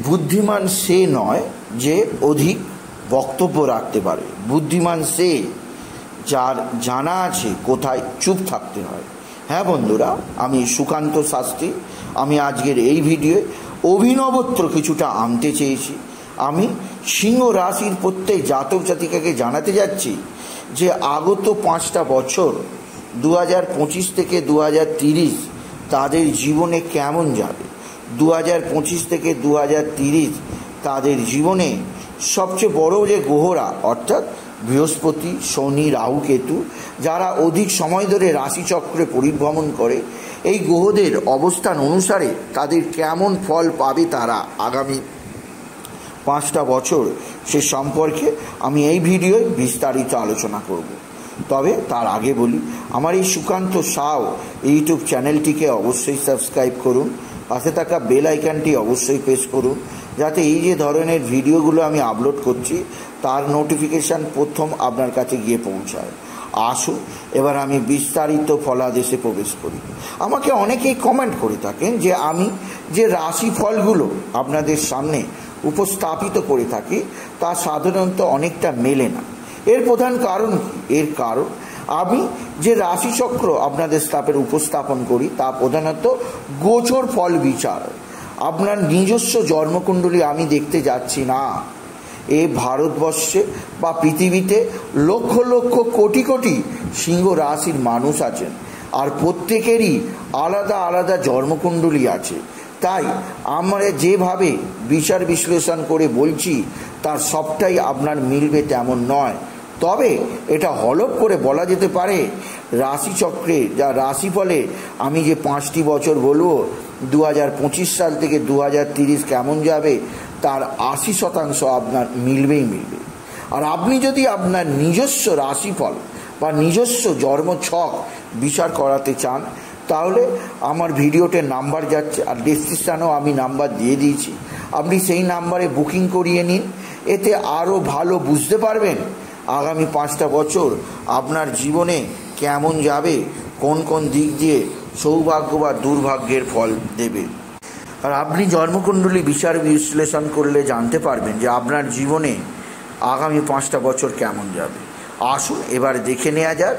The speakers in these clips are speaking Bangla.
বুদ্ধিমান সে নয় যে অধিক বক্তব্য রাখতে পারে, বুদ্ধিমান সে যার জানা আছে কোথায় চুপ থাকতে হয়। হ্যাঁ বন্ধুরা, আমি সুকান্ত শাস্ত্রী। আমি আজকের এই ভিডিওয়ে অভিনবত্ব কিছুটা আনতে চেয়েছি। আমি সিংহ রাশির প্রত্যেক জাতক জাতিকাকে জানাতে যাচ্ছি যে আগত 5টা বছর 2025 থেকে 2030 তাদের জীবনে কেমন যাবে। 2025 থেকে 2030 তাদের জীবনে সবচেয়ে বড় যে গ্রহরা অর্থাৎ বৃহস্পতি, শনি, রাহু, কেতু যারা অধিক সময় ধরে রাশিচক্রে পরিভ্রমণ করে, এই গ্রহদের অবস্থান অনুসারে তাদের কেমন ফল পাবে তারা আগামী 5টা বছর, সে সম্পর্কে আমি এই ভিডিওয় বিস্তারিত আলোচনা করব। তবে তার আগে বলি, আমার এই সুকান্ত সাউ ইউটিউব চ্যানেলটিকে অবশ্যই সাবস্ক্রাইব করুন, পাশে থাকা বেল আইকনটি অবশ্যই প্রেস করুন, যাতে এই যে ধরনের ভিডিওগুলো আমি আপলোড করছি তার নোটিফিকেশান প্রথম আপনার কাছে গিয়ে পৌঁছায়। আসুন এবার আমি বিস্তারিত ফলাদেশে প্রবেশ করি। আমাকে অনেকেই কমেন্ট করে থাকেন যে আমি যে রাশিফলগুলো আপনাদের সামনে উপস্থাপিত করে থাকি তা সাধারণত অনেকটা মেলে না। এর প্রধান কারণ কি? এর কারণ আমি যে রাশিচক্র আপনাদের সামনে উপস্থাপন করি তা প্রধানত গোচর ফল বিচার। আপনার নিজস্ব জন্মকুণ্ডলী আমি দেখতে যাচ্ছি না। এই ভারতবর্ষে বা পৃথিবীতে লক্ষ লক্ষ কোটি কোটি সিংহ রাশির মানুষ আছেন, আর প্রত্যেকেরই আলাদা আলাদা জন্মকুণ্ডলী আছে। তাই আমরা যেভাবে বিচার বিশ্লেষণ করে বলছি তার সবটাই আপনার মিলবে তেমন নয়। তবে এটা হলফ করে বলা যেতে পারে রাশিচক্রে যা রাশিফলে আমি যে 5টি বছর বলবো 2025 সাল থেকে 2030 কেমন যাবে তার 80% আপনার মিলবে। আর আপনি যদি আপনার নিজস্ব রাশিফল বা নিজস্ব জন্মছক বিচার করাতে চান তাহলে আমার ভিডিওতে নাম্বার যাচ্ছে, আর ডেসক্রিপশানেও আমি নাম্বার দিয়ে দিয়েছি। আপনি সেই নাম্বারে বুকিং করিয়ে নিন। এতে আরও ভালো বুঝতে পারবেন আগামী 5টা বছর আপনার জীবনে কেমন যাবে, কোন কোন দিক দিয়ে সৌভাগ্য বা দুর্ভাগ্যের ফল দেবে। আর আপনি জন্মকুণ্ডলী বিচার বিশ্লেষণ করলে জানতে পারবেন যে আপনার জীবনে আগামী 5টা বছর কেমন যাবে। আসুন এবার দেখে নেওয়া যাক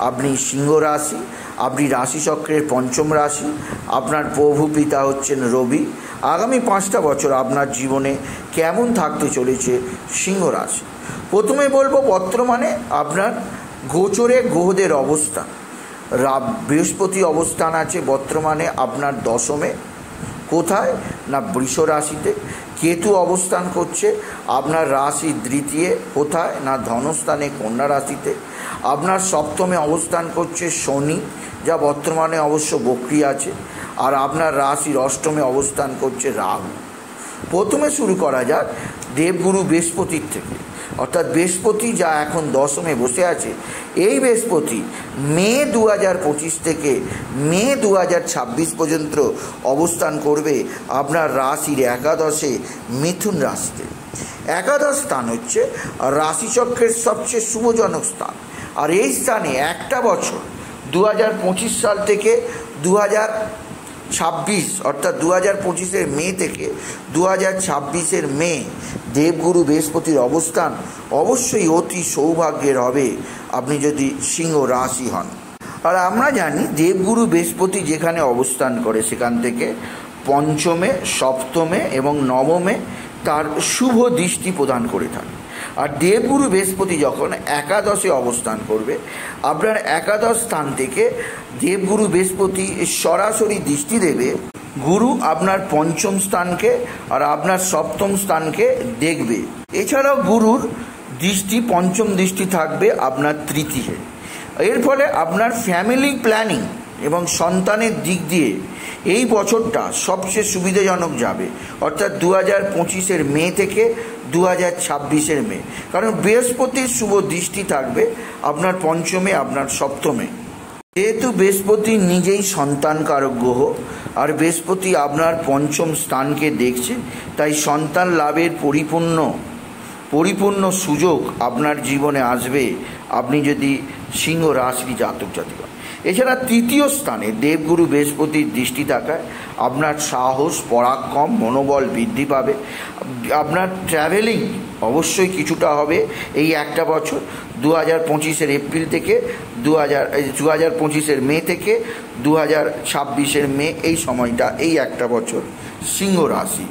আপনি সিংহ রাশি, আপনি রাশিচক্রের 5ম রাশি, আপনার প্রভু পিতা হচ্ছেন রবি। আগামী 5টা বছর আপনার জীবনে কেমন থাকতে চলেছে সিংহ রাশি। প্রথমে বলবো বর্তমানে আপনার গোচরে গ্রহদের অবস্থান। বৃহস্পতি অবস্থান আছে বর্তমানে আপনার 10মে। কোথায় না বৃষ রাশিতে। কেতু অবস্থান করছে আপনার রাশি 3য়। কোথায় না ধনস্থানে কন্যা রাশিতে। আপনার 7মে অবস্থান করছে শনি, যা বর্তমানে অবশ্য বক্রী আছে। আর আপনার রাশির 8মে অবস্থান করছে রাহু। প্রথমে শুরু করা যাক দেবগুরু বৃহস্পতির থেকে, অর্থাৎ বৃহস্পতি যা এখন 10মে বসে আছে। এই বৃহস্পতি মে 2025 থেকে মে 2026 পর্যন্ত অবস্থান করবে আপনার রাশির 11শে মিথুন রাশিতে। 11 স্থান হচ্ছে রাশিচক্রের সবচেয়ে শুভজনক স্থান। আর এই স্থানে একটা বছর 2025 সাল থেকে 2026 অর্থাৎ 2025-এর মে থেকে 2026-এর মে দেবগুরু বৃহস্পতির অবস্থান অবশ্যই অতি সৌভাগ্যের হবে আপনি যদি সিংহ রাশি হন। আর আমরা জানি দেবগুরু বৃহস্পতি যেখানে অবস্থান করে সেখান থেকে 5মে, 7মে এবং 9মে তার শুভ দৃষ্টি প্রদান করে থাকে। আর দেবগুরু বৃহস্পতি যখন 11শে অবস্থান করবে আপনার 11 স্থান থেকে দেবগুরু বৃহস্পতি সরাসরি দৃষ্টি দেবে গুরু আপনার 5ম স্থানকে, আর আপনার 7ম স্থানকে দেখবে। এছাড়াও গুরুর দৃষ্টি 5ম দৃষ্টি থাকবে আপনার 3য়। এর ফলে আপনার ফ্যামিলি প্ল্যানিং এবং সন্তানের দিক দিয়ে এই বছরটা সবচেয়ে সুবিধাজনক যাবে, অর্থাৎ 2025-এর মে থেকে 2026-এর মে। কারণ বৃহস্পতির শুভ দৃষ্টি থাকবে আপনার 5মে, আপনার 7মে। যেহেতু বৃহস্পতি নিজেই সন্তান কারক গ্রহ, আর বৃহস্পতি আপনার 5ম স্থানকে দেখছে, তাই সন্তান লাভের পরিপূর্ণ সুযোগ আপনার জীবনে আসবে আপনি যদি সিংহ রাশি জাতক জাতিক। এছাড়া তৃতীয় স্থানে দেবগুরু বৃহস্পতির দৃষ্টি থাকায় আপনার সাহস, পরাক্রম, মনোবল বৃদ্ধি পাবে। আপনার ট্রাভেলিং অবশ্যই কিছুটা হবে এই একটা বছর, 2025-এর এপ্রিল থেকে 2025-এর মে থেকে 2026-এর মে, এই সময়টা, এই একটা বছর সিংহ রাশি।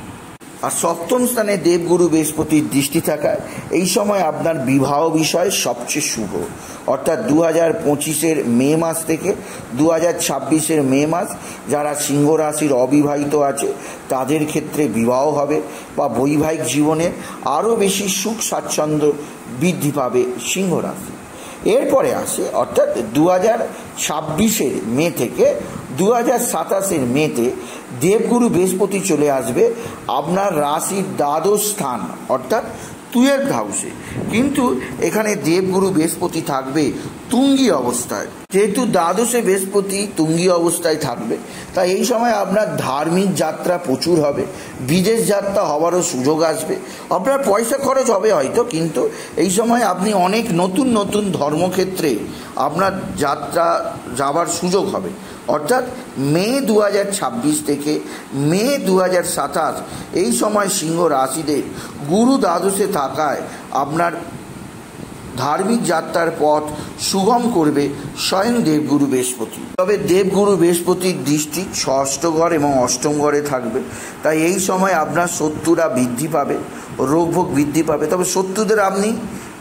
আর সপ্তম স্থানে দেবগুরু বৃহস্পতির দৃষ্টি থাকায় এই সময় আপনার বিবাহ বিষয় সবচেয়ে শুভ, অর্থাৎ 2025-এর মে মাস থেকে 2026-এর মে মাস যারা সিংহ রাশির অবিবাহিত আছে তাদের ক্ষেত্রে বিবাহ হবে বা বৈবাহিক জীবনে আরও বেশি সুখ স্বাচ্ছন্দ্য বৃদ্ধি পাবে সিংহ রাশি। এরপরে আসে অর্থাৎ 2026-এর মে থেকে 2027-এর মেতে দেবগুরু বৃহস্পতি চলে আসবে আপনার রাশির দ্বাদশ স্থান অর্থাৎ 12th হাউসে। কিন্তু এখানে দেবগুরু বৃহস্পতি থাকবে তুঙ্গি অবস্থায়। যেহেতু দ্বাদশে বৃহস্পতি তুঙ্গি অবস্থায় থাকবে, তাই এই সময় আপনার ধার্মিক যাত্রা প্রচুর হবে, বিদেশ যাত্রা হওয়ারও সুযোগ আসবে। আপনার পয়সা খরচ হবে হয়তো, কিন্তু এই সময় আপনি অনেক নতুন নতুন ধর্মক্ষেত্রে আপনার যাত্রা যাবার সুযোগ হবে। অর্থাৎ মে 2026 থেকে মে 2027 এই সময় সিংহ রাশিদের গুরু দ্বাদশে থাকায় আপনার ধার্মিক যাত্রার পথ সুগম করবে স্বয়ং দেবগুরু বৃহস্পতি। তবে দেবগুরু বৃহস্পতির দৃষ্টি ষষ্ঠ ঘর এবং অষ্টম ঘরে থাকবে, তাই এই সময় আপনার শত্রুরা বৃদ্ধি পাবে, রোগভোগ বৃদ্ধি পাবে। তবে শত্রুদের আপনি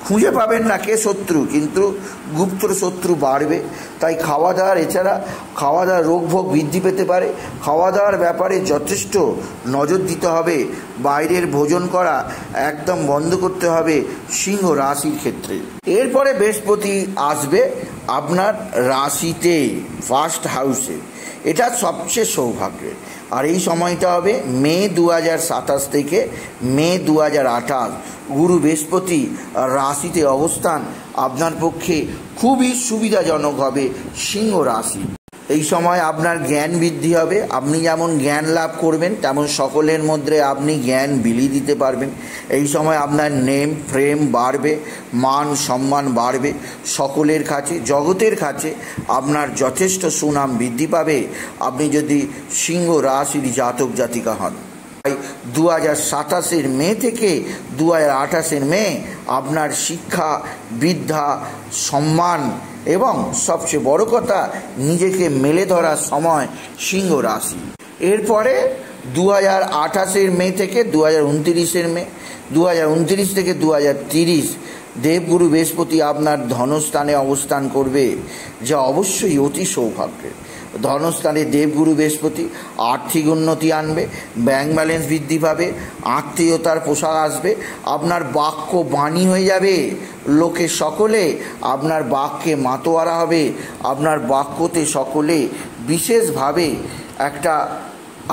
খুঁজে পাবেন না কে শত্রু, কিন্তু গুপ্ত শত্রু বাড়বে। তাই খাওয়া দাওয়ার, এছাড়া খাওয়া দাওয়ার রোগভোগ বৃদ্ধি পেতে পারে। খাওয়া দাওয়ার ব্যাপারে যথেষ্ট নজর দিতে হবে, বাইরের ভোজন করা একদম বন্ধ করতে হবে সিংহ রাশির ক্ষেত্রে। এরপরে বৃহস্পতি আসবে আপনার রাশিতে ফার্স্ট হাউসে, এটা সবচেয়ে সৌভাগ্যের। আর এই সময়টা হবে মে 2027 থেকে মে 2028। গুরু বৃহস্পতি রাশিতে অবস্থান আপনার পক্ষে খুবই সুবিধাজনক হবে সিংহ রাশি। এই সময় আপনার জ্ঞান বৃদ্ধি হবে। আপনি যেমন জ্ঞান লাভ করবেন, তেমন সকলের মধ্যে আপনি জ্ঞান বিলিয়ে দিতে পারবেন। এই সময় আপনার নেম ফ্রেম বাড়বে, মান সম্মান বাড়বে সকলের কাছে, জগতের কাছে আপনার যথেষ্ট সুনাম বৃদ্ধি পাবে আপনি যদি সিংহ রাশির জাতক জাতিকা হন। 2027-এর মে থেকে 2028-এর মে আপনার শিক্ষা, বিদ্যা, সম্মান এবং সবচেয়ে বড় কথা নিজেকে মেলে ধরার সময় সিংহ রাশি। এরপরে 2028-এর মে থেকে 2029-এর মে, 2029 থেকে 2030 দেবগুরু বৃহস্পতি আপনার ধনস্থানে অবস্থান করবে, যা অবশ্যই অতি সৌভাগ্যের। ধনস্থানে দেবগুরু বৃহস্পতি আর্থিক উন্নতি আনবে, ব্যাংক ব্যালেন্স বৃদ্ধি পাবে, আত্মীয়তার পোশাক আসবে, আপনার বাক্য বাণী হয়ে যাবে, লোকে সকলে আপনার বাক্যে মাতোয়ারা হবে, আপনার বাক্যতে সকলে বিশেষভাবে একটা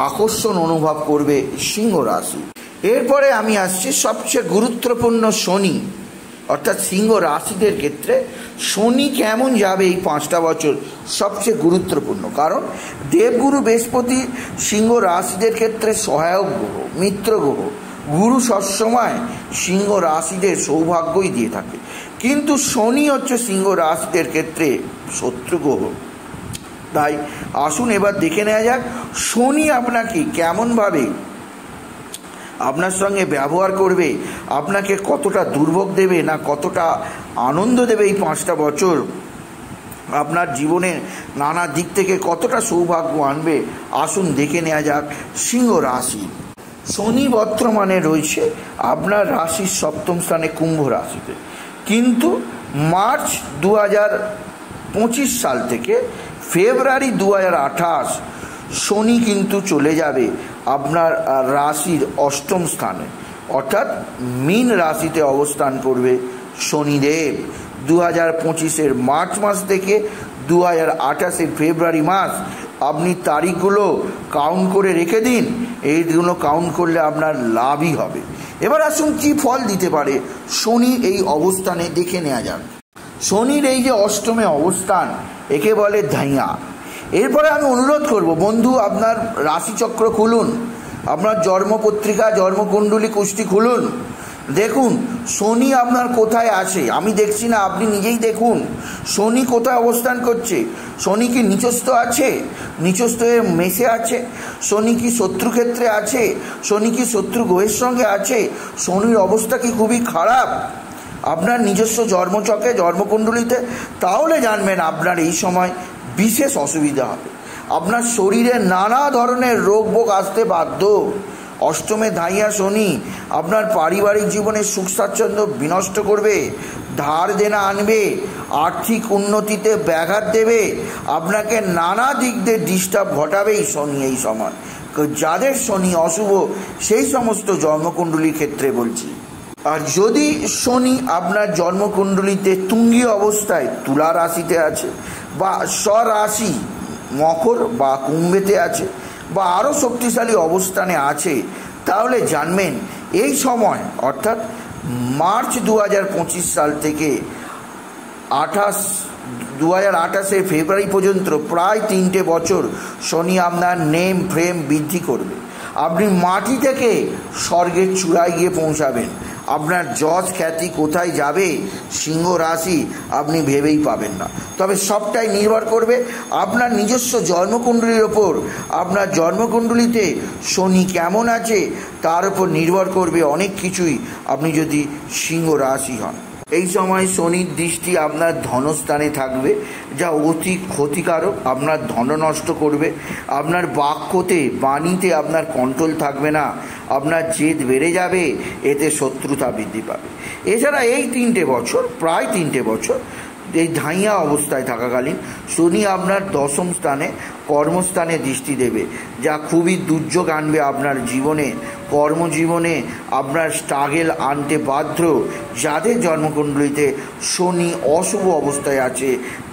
আকর্ষণ অনুভব করবে সিংহ রাশি। এরপরে আমি আসছি সবচেয়ে গুরুত্বপূর্ণ শনি, অর্থাৎ সিংহ রাশিদের ক্ষেত্রে শনি কেমন যাবে এই 5টা বছর সবচেয়ে গুরুত্বপূর্ণ। কারণ দেবগুরু বৃহস্পতি সিংহ রাশিদের ক্ষেত্রে সহায়ক গ্রহ, মিত্র গ্রহ। গুরু সবসময় সিংহ রাশিদের সৌভাগ্যই দিয়ে থাকে, কিন্তু শনি হচ্ছে সিংহ রাশিদের ক্ষেত্রে শত্রু গ্রহ। তাই আসুন এবার দেখে নেওয়া যাক শনি আপনাকে কেমনভাবে আপনার সঙ্গে ব্যবহার করবে, আপনাকে কতটা দুর্ভোগ দেবে না কতটা আনন্দ দেবে এই 5টা বছর, আপনার জীবনে নানা দিক থেকে কতটা সৌভাগ্য আনবে। আসুন দেখে নেওয়া যাক সিংহ রাশি। শনি বর্তমানে রয়েছে আপনার রাশির 7ম স্থানে কুম্ভ রাশিতে, কিন্তু মার্চ 2025 সাল থেকে ফেব্রুয়ারি 2028 শনি কিন্তু চলে যাবে আপনার রাশির 8ম স্থানে, অর্থাৎ মীন রাশিতে অবস্থান করবে শনিদেব। 2025-এর মার্চ মাস থেকে 2028-এর ফেব্রুয়ারি মাস আপনি তারিখগুলো কাউন্ট করে রেখে দিন, এইগুলো কাউন্ট করলে আপনার লাভই হবে। এবার আসুন কী ফল দিতে পারে শনি এই অবস্থানে দেখে নেওয়া যাক। শনির এই যে 8মে অবস্থান, একে বলে ধাইয়া। এরপরে আমি অনুরোধ করব বন্ধু, আপনার রাশিচক্র খুলুন, আপনার জন্মপত্রিকা জন্মকুণ্ডলী কুষ্টি খুলুন, দেখুন শনি আপনার কোথায় আছে, আমি দেখছি না, আপনি নিজেই দেখুন শনি কোথায় অবস্থান করছে। শনি কি নিচস্থ আছে, নিচস্থ হয়ে মেসে আছে? শনি কি শত্রুক্ষেত্রে আছে? শনি কি শত্রু গ্রহের সঙ্গে আছে? শনির অবস্থা কি খুবই খারাপ আপনার নিজস্ব জন্মচকে, জন্মকুণ্ডলিতে? তাহলে জানবেন আপনার এই সময় বিশেষ অসুবিধা হবে, আপনার শরীরে নানা ধরনের রোগ ভোগ আসতে বাধ্য। অষ্টমে ধাইয়া শনি আপনার পারিবারিক জীবনে সুখ স্বাচ্ছন্দ্য বিনষ্ট করবে, ধার দেনা আনবে, আর্থিক উন্নতিতে ব্যাঘাত দেবে, আপনাকে নানা দিক দিয়ে ডিস্টার্ব ঘটাবেই শনি এই সময়। যাদের শনি অশুভ সেই সমস্ত জন্মকুণ্ডলীর ক্ষেত্রে বলছি। আর যদি শনি আপনার জন্মকুণ্ডলিতে তুঙ্গী অবস্থায় তুলা রাশিতে আছে, বা স্বরাশি মকর বা কুম্ভেতে আছে, বা আরও শক্তিশালী অবস্থানে আছে, তাহলে জানবেন এই সময় অর্থাৎ মার্চ 2025 সাল থেকে 2028 ফেব্রুয়ারি পর্যন্ত প্রায় 3টে বছর শনি আপনার নেম ফ্রেম বৃদ্ধি করবে। আপনি মাটি থেকে স্বর্গের চূড়ায় গিয়ে পৌঁছাবেন। আপনার যশ খ্যাতি কোথায় যাবে সিংহ রাশি আপনি ভেবেই পাবেন না। তবে সবটাই নির্ভর করবে আপনার নিজস্ব জন্মকুণ্ডলীর ওপর। আপনার জন্মকুণ্ডলিতে শনি কেমন আছে তার উপর নির্ভর করবে অনেক কিছুই, আপনি যদি সিংহ রাশি হন। এই সময় শনির দৃষ্টি আপনার ধনস্থানে থাকবে, যা অতি ক্ষতিকারক, আপনার ধন নষ্ট করবে। আপনার বাক্যতে বাণীতে আপনার কন্ট্রোল থাকবে না, আপনার জেদ বেড়ে যাবে, এতে শত্রুতা বৃদ্ধি পাবে। এছাড়া এই 3টে বছর, প্রায় 3টে বছর এই ধাইয়া অবস্থায় থাকাকালীন শনি আপনার দশম স্থানে কর্মস্থানে দৃষ্টি দেবে, যা খুবই দুর্যোগ আনবে আপনার জীবনে, কর্মজীবনে আপনার স্ট্রাগেল আনতে বাধ্য। যাদের জন্মকুণ্ডলিতে শনি অশুভ অবস্থায় আছে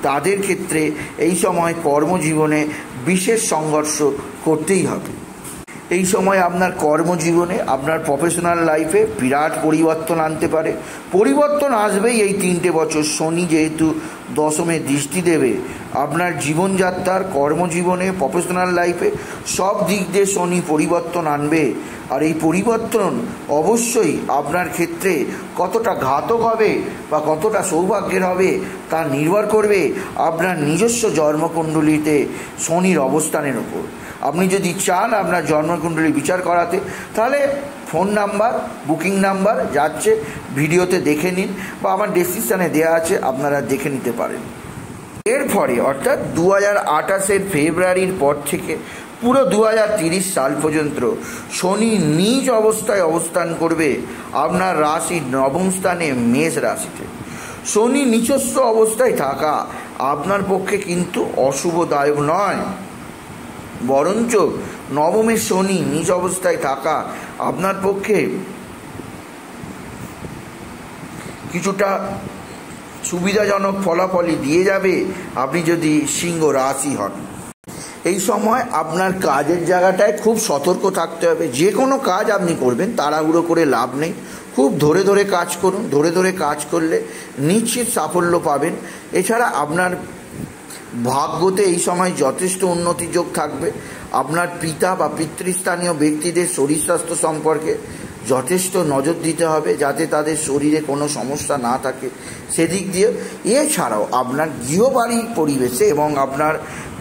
তাদের ক্ষেত্রে এই সময় কর্মজীবনে বিশেষ সংঘর্ষ করতেই হবে। এই সময় আপনার কর্মজীবনে, আপনার প্রফেশনাল লাইফে বিরাট পরিবর্তন আনতে পারে। পরিবর্তন আসবেই এই 3টে বছর। শনি যেহেতু দশমে দৃষ্টি দেবে, আপনার জীবনযাত্রার, কর্মজীবনে, প্রফেশনাল লাইফে সব দিক দিয়ে শনি পরিবর্তন আনবে। আর এই পরিবর্তন অবশ্যই আপনার ক্ষেত্রে কতটা ঘাতক হবে বা কতটা সৌভাগ্যের হবে তা নির্ভর করবে আপনার নিজস্ব জন্মকুণ্ডলিতে শনির অবস্থানের উপর। আপনি যদি চান আপনার জন্মকুণ্ডলী বিচার করাতে, তাহলে ফোন নাম্বার, বুকিং নাম্বার যাচ্ছে ভিডিওতে দেখে নিন, বা আমার ডেসক্রিপশানে দেওয়া আছে, আপনারা দেখে নিতে পারেন। এরপরে অর্থাৎ 2028 ফেব্রুয়ারির পর থেকে পুরো 2030 সাল পর্যন্ত শনি নিজ অবস্থায় অবস্থান করবে আপনার রাশির নবম স্থানে মেষ রাশিতে। শনি নিচস্থ অবস্থায় থাকা আপনার পক্ষে কিন্তু অশুভদায়ক নয়, বরঞ্চ নবমে শনি নিজ অবস্থায় থাকা আপনার পক্ষে কিছুটা সুবিধাজনক ফলাফলই দিয়ে যাবে আপনি যদি সিংহ রাশি হন। এই সময় আপনার কাজের জায়গাটায় খুব সতর্ক থাকতে হবে। যে কোনো কাজ আপনি করবেন তাড়াহুড়ো করে লাভ নেই, খুব ধরে ধরে কাজ করুন। ধরে ধরে কাজ করলে নিশ্চিত সাফল্য পাবেন। এছাড়া আপনার ভাগ্যতে এই সময় যথেষ্ট উন্নতি যোগ থাকবে। আপনার পিতা বা পিতৃস্থানীয় ব্যক্তিদের শরীর স্বাস্থ্য সম্পর্কে যথেষ্ট নজর দিতে হবে, যাতে তাদের শরীরে কোনো সমস্যা না থাকে সেদিক দিয়ে। এছাড়াও আপনার গৃহবাড়ির পরিবেশে এবং আপনার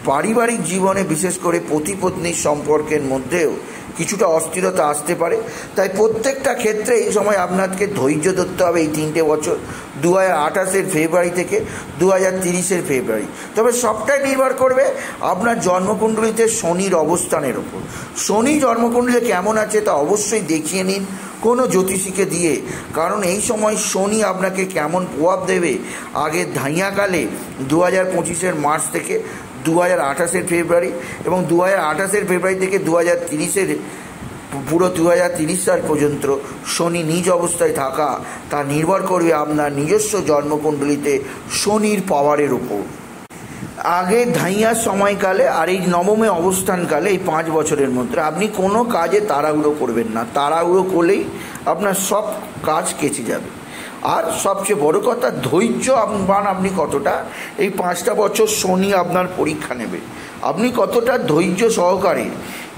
পারিবারিক জীবনে, বিশেষ করে পতি পত্নীর সম্পর্কের মধ্যেও কিছুটা অস্থিরতা আসতে পারে। তাই প্রত্যেকটা ক্ষেত্রে এই সময় আপনাকে ধৈর্য ধরতে হবে এই 3টে বছর, 2028 ফেব্রুয়ারি থেকে 2030 ফেব্রুয়ারি। তবে সবটাই নির্ভর করবে আপনার জন্মকুণ্ডলিতে শনির অবস্থানের ওপর। শনি জন্মকুণ্ডলিতে কেমন আছে তা অবশ্যই দেখিয়ে নিন কোনো জ্যোতিষীকে দিয়ে, কারণ এই সময় শনি আপনাকে কেমন প্রভাব দেবে আগে ধাইয়াকালে 2025 মার্চ থেকে 2028 ফেব্রুয়ারি, এবং 2028 ফেব্রুয়ারি থেকে 2030 পুরো 2030 সাল পর্যন্ত শনি নিজ অবস্থায় থাকা তা নির্ভর করবে আপনার নিজস্ব জন্মকুণ্ডলিতে শনির পাওয়ারের উপর। আগে ধাইয়ার সময়কালে আর এই নবমে অবস্থানকালে এই 5 বছরের মধ্যে আপনি কোনো কাজে তাড়াহুড়ো করবেন না। তাড়াহুড়ো করলেই আপনার সব কাজ কেচে যাবে। আর সবচেয়ে বড় কথা, ধৈর্যবান আপনি কতটা, এই 5টা বছর শনি আপনার পরীক্ষা নেবে। আপনি কতটা ধৈর্য সহকারে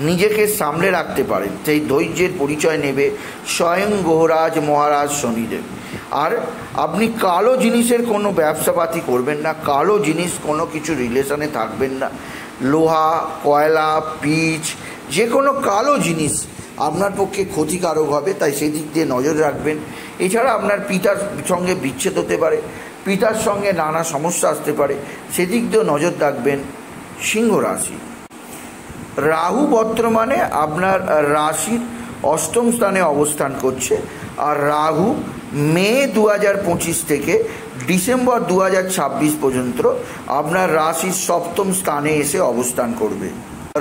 নিজেকে সামলে রাখতে পারেন, সেই ধৈর্যের পরিচয় নেবে স্বয়ং গ্রহরাজ মহারাজ শনিদেব। আর আপনি কালো জিনিসের কোনো ব্যবসাপাতি করবেন না, কালো জিনিস কোনো কিছু রিলেশনে থাকবেন না। লোহা, কয়লা, পিচ, যে কোনো কালো জিনিস আপনার পক্ষে ক্ষতিকারক হবে, তাই সেই দিক দিয়ে নজর রাখবেন। এছাড়া আপনার পিতার সঙ্গে বিচ্ছেদ হতে পারে, পিতার সঙ্গে নানা সমস্যা আসতে পারে, সেদিক দিয়েও নজর রাখবেন। সিংহ রাশি, রাহু বর্তমানে আপনার রাশির অষ্টম স্থানে অবস্থান করছে। আর রাহু মে 2025 থেকে ডিসেম্বর 2026 পর্যন্ত আপনার রাশির সপ্তম স্থানে এসে অবস্থান করবে।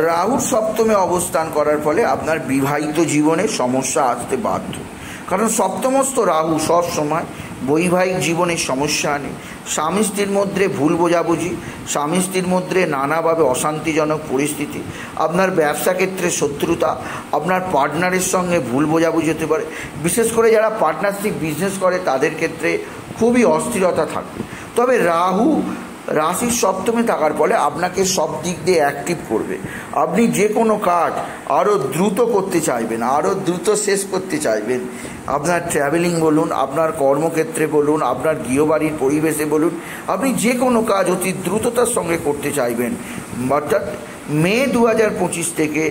রাহুর সপ্তমে অবস্থান করার ফলে আপনার বিবাহিত জীবনে সমস্যা আসতে বাধ্য, কারণ সপ্তমস্থ রাহু সব সময় বৈবাহিক জীবনে সমস্যা আনে। স্বামী স্ত্রীর মধ্যে ভুল বোঝাবুঝি, স্বামী স্ত্রীর মধ্যে নানাভাবে অশান্তিজনক পরিস্থিতি, আপনার ব্যবসা ক্ষেত্রে শত্রুতা, আপনার পার্টনারের সঙ্গে ভুল বোঝাবুঝি হতে পারে। বিশেষ করে যারা পার্টনারশিপ বিজনেস করে তাদের ক্ষেত্রে খুবই অস্থিরতা থাকবে। তবে রাহু রাশির সপ্তমে থাকার ফলে আপনাকে সব দিক দিয়ে অ্যাক্টিভ করবে। আপনি যে কোনো কাজ আরও দ্রুত করতে চাইবেন, আরও দ্রুত শেষ করতে চাইবেন। আপনার ট্রাভেলিং বলুন, আপনার কর্মক্ষেত্রে বলুন, আপনার গৃহবাড়ির পরিবেশে বলুন, আপনি যে কোনো কাজ অতি দ্রুততার সঙ্গে করতে চাইবেন। অর্থাৎ মে 2025 থেকে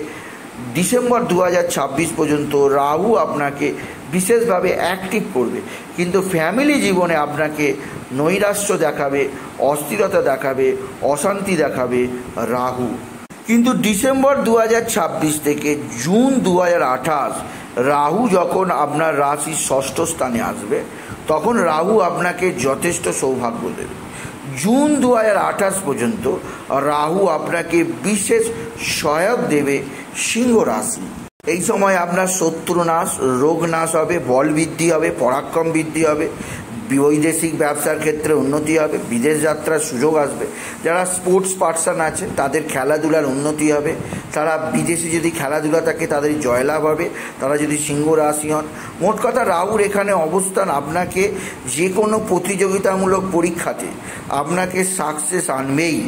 ডিসেম্বর 2026 পর্যন্ত রাহু আপনাকে বিশেষভাবে অ্যাক্টিভ করবে, কিন্তু ফ্যামিলি জীবনে আপনাকে নৈরাশ্য দেখাবে, অস্থিরতা দেখাবে, অশান্তি দেখাবে রাহু। কিন্তু ডিসেম্বর 2026 থেকে জুন 2028 রাহু যখন আপনার রাশির ষষ্ঠ স্থানে আসবে, তখন রাহু আপনাকে যথেষ্ট সৌভাগ্য দেবে। জুন 2028 পর্যন্ত রাহু আপনাকে বিশেষ সহায়ক দেবে সিংহ রাশি। এই সময় আপনার শত্রু নাশ, রোগ নাশ হবে, বল বৃদ্ধি হবে, পরাক্রম বৃদ্ধি হবে, বৈদেশিক ব্যবসার ক্ষেত্রে উন্নতি হবে, বিদেশ যাত্রার সুযোগ আসবে। যারা স্পোর্টস পার্সন আছে তাদের খেলাধুলার উন্নতি হবে, তারা বিদেশে যদি খেলাধুলা থাকে তাদের জয়লাভ হবে, তারা যদি সিংহ রাশি হন। মোট কথা রাহুর এখানে অবস্থান আপনাকে যে কোনো প্রতিযোগিতামূলক পরীক্ষাতে আপনাকে সাকসেস আনবেই।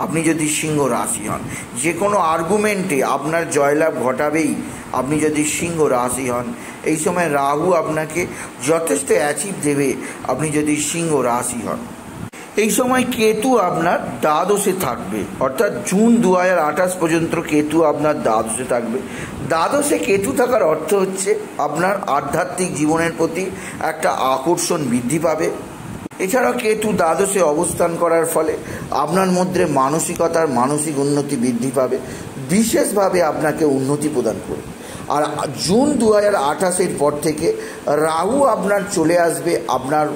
আপনি যদি সিংহ রাশি হন, যে কোনো আর্গুমেন্টে আপনার জয়লাভ ঘটাবেই আপনি যদি সিংহ রাশি হন। এই সময় রাহু আপনাকে যথেষ্ট অ্যাচিভ দেবে আপনি যদি সিংহ রাশি হন। এই সময় কেতু আপনার দ্বাদশে থাকবে, অর্থাৎ জুন 2028 পর্যন্ত কেতু আপনার দ্বাদশে থাকবে। দ্বাদশে কেতু থাকার অর্থ হচ্ছে আপনার আধ্যাত্মিক জীবনের প্রতি একটা আকর্ষণ বৃদ্ধি পাবে। এছাড়াও কেতু দ্বাদশে অবস্থান করার ফলে আপনার মধ্যে মানসিক উন্নতি বৃদ্ধি পাবে, বিশেষভাবে আপনাকে উন্নতি প্রদান করবে। আর জুন 2028 পর থেকে রাহু আপনার চলে আসবে আপনার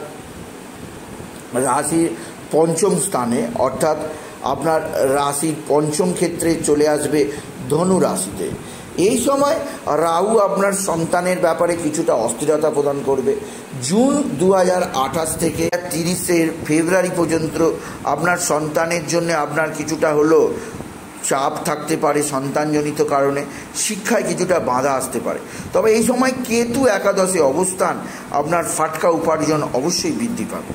রাশির পঞ্চম স্থানে, অর্থাৎ আপনার রাশির পঞ্চম ক্ষেত্রে চলে আসবে ধনু রাশিতে। এই সময় রাহু আপনার সন্তানের ব্যাপারে কিছুটা অস্থিরতা প্রদান করবে। জুন 2028 থেকে 30 ফেব্রুয়ারি পর্যন্ত আপনার সন্তানের জন্য আপনার কিছুটা হলো চাপ থাকতে পারে, সন্তানজনিত কারণে শিক্ষায় কিছুটা বাধা আসতে পারে। তবে এই সময় কেতু একাদশে অবস্থান আপনার ফাটকা উপার্জন অবশ্যই বৃদ্ধি পাবে।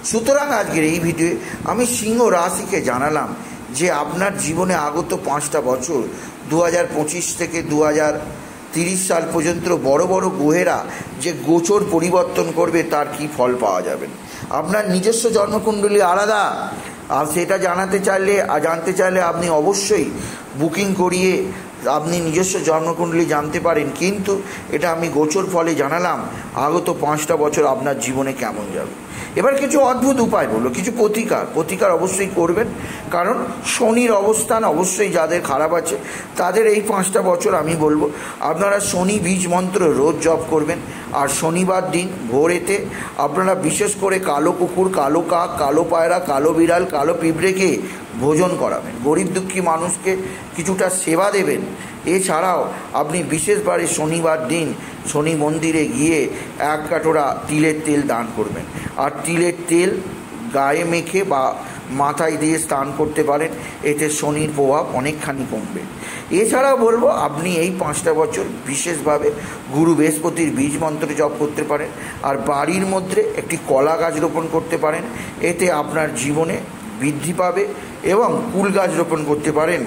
সুতরাং আজকের এই ভিডিওয়ে আমি সিংহ রাশিকে জানালাম যে আপনার জীবনে আগত 5টা বছর 2025 থেকে 2030 সাল পর্যন্ত বড় বড় গ্রহেরা যে গোচর পরিবর্তন করবে তার কি ফল পাওয়া যাবে। আপনার নিজস্ব জন্মকুণ্ডলী আলাদা, আর সেটা জানতে চাইলে আপনি অবশ্যই বুকিং করিয়ে আপনি নিজস্ব জন্মকুণ্ডলী জানতে পারেন। কিন্তু এটা আমি গোচর ফলে জানালাম আগত 5টা বছর আপনার জীবনে কেমন যাবে। এবার কিছু অদ্ভুত উপায় বললো, কিছু প্রতিকার অবশ্যই করবেন, কারণ শনির অবস্থান অবশ্যই যাদের খারাপ আছে তাদের এই 5টা বছর আমি বলবো আপনারা শনি বীজ মন্ত্র রোজ জপ করবেন। আর শনিবার দিন ভোরেতে আপনারা বিশেষ করে কালো কুকুর, কালো কাক, কালো পায়রা, কালো বিড়াল, কালো পিঁপড়েকে ভোজন করাবেন, গরিব দুঃখী মানুষকে কিছুটা সেবা দেবেন। এছাড়াও আপনি বিশেষভাবে শনিবার দিন শনি মন্দিরে গিয়ে 1 কাটোরা তিলের তেল দান করবেন। আর তিলের তেল গায়ে মেখে বা মাথায় দিয়ে স্নান করতে পারেন, এতে শনির প্রভাব অনেকখানি কমবে। এছাড়াও বলবো আপনি এই 5টা বছর বিশেষভাবে গুরু বৃহস্পতির বীজ মন্ত্র জপ করতে পারেন। আর বাড়ির মধ্যে একটি কলা গাছ রোপণ করতে পারেন, এতে আপনার জীবনে বৃদ্ধি পাবে। এবং কুল গাছ রোপণ করতে পারেন,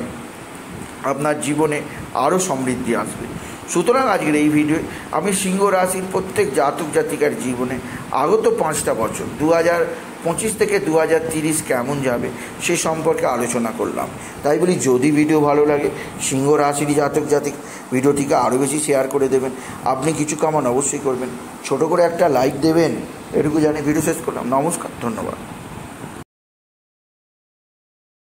আপনার জীবনে আরও সমৃদ্ধি আসবে। সুতরাং আজকের এই ভিডিও আমি সিংহ রাশির প্রত্যেক জাতক জাতিকার জীবনে আগত 5টা বছর 2025 থেকে 2030 কেমন যাবে সে সম্পর্কে আলোচনা করলাম। তাই বলি, যদি ভিডিও ভালো লাগে সিংহ রাশির জাতক জাতিক ভিডিওটিকে আরও বেশি শেয়ার করে দেবেন। আপনি কিছু কামান অবশ্যই করবেন, ছোট করে একটা লাইক দেবেন, এটুকু জানি ভিডিও শেষ করলাম। নমস্কার, ধন্যবাদ।